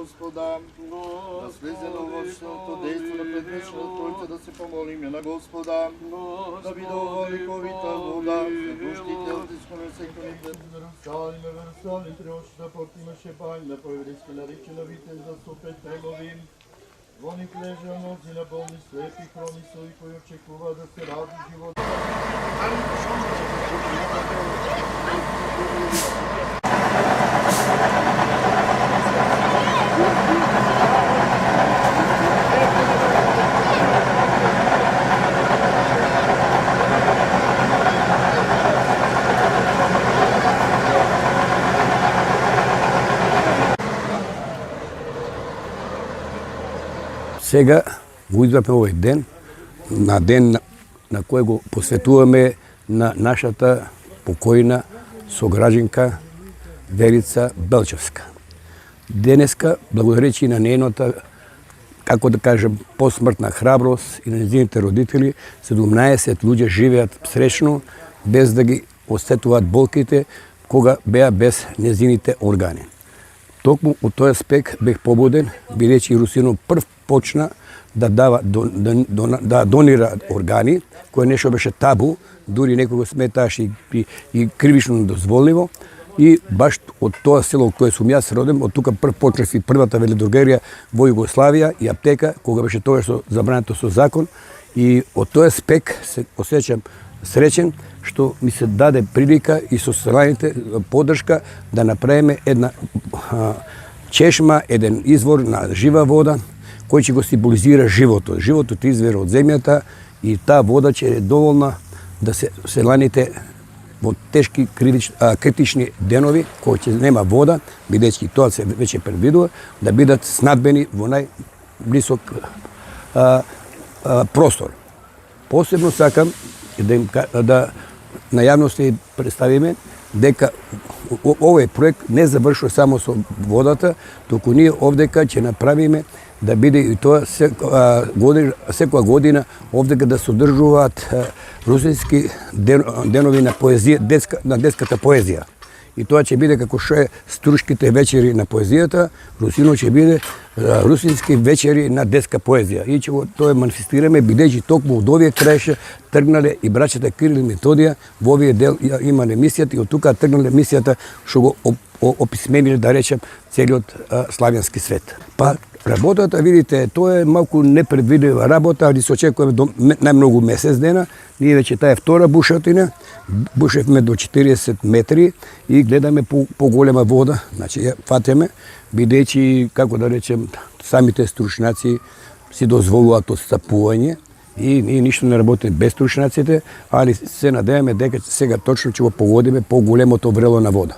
Господа, да слезе на овощното действо на предвечната Троица, да се помолиме на Господа, да ви дава ликовита вода, за душите от изконесеканите, верусалиме, триошта, портимаше бань, да провериски наричена витен за супет негови. Вони лежа нози на болни, слепи, хрони са и кои очекува да се ради живот. Сега го избрахме овој ден, на ден на кој го посветуваме на нашата покојна согражданка Верица Белчевска. Денеска, благодаречи на нейната, како да кажем, посмртна храброст и на незините родители, 17 луѓе живеат среќно, без да ги осетуваат болките, кога беа без незините органи. Токму од тој аспект бех побуден, бидејќи Русино прв почна да донира органи, кое нешто беше табу, дури некој го сметаше и кривично недозволиво. И баш од тоа село кое сум јас роден, од тука прв почнав и првата веледрогерија во Југославија и аптека, кога беше тоа што забрането со закон. И од тој аспект се осеќам среќен што ми се даде прилика и со страните поддршка да направиме една чешма, еден извор на жива вода, кој ќе го символизира животот. Животот извира од земјата и таа вода ќе е доволна да се селаните во тешки критични денови, кои ќе нема вода, бидејќи тоа се веќе предвидува, да бидат снабдени во најблисок простор. Посебно сакам да на јавноста представиме дека овој проект не завршува само со водата, туку ние овдека ќе направиме да биде и тоа секоја година овдека да се одржуваат русински денови на поезија, на детската поезија. И тоа ќе биде како што е Струшките вечери на поезијата, Русино ќе биде русински вечери на детска поезија. И ќе тоа манифестираме, бидејќи токму од овие краиша тргнале и браќата Кирил и Методија, во овие дел имале мисијата и од тука тргнале мисијата што го описмениле, да речем, целиот славјански свет. Па работата, видите, тоа е малку непредвидива работа, ali се очекуваме до најмногу месец дена. Ние веќе таа е втора бушатина, бушевме до 40 метри и гледаме поголема вода, значи ја фатеме, бидејќи, како да речем, самите стручњаци си дозволуваат отстапување и ние ништо не работиме без стручњаците, али се надеваме дека сега точно ќе го погодиме поголемото врело на вода.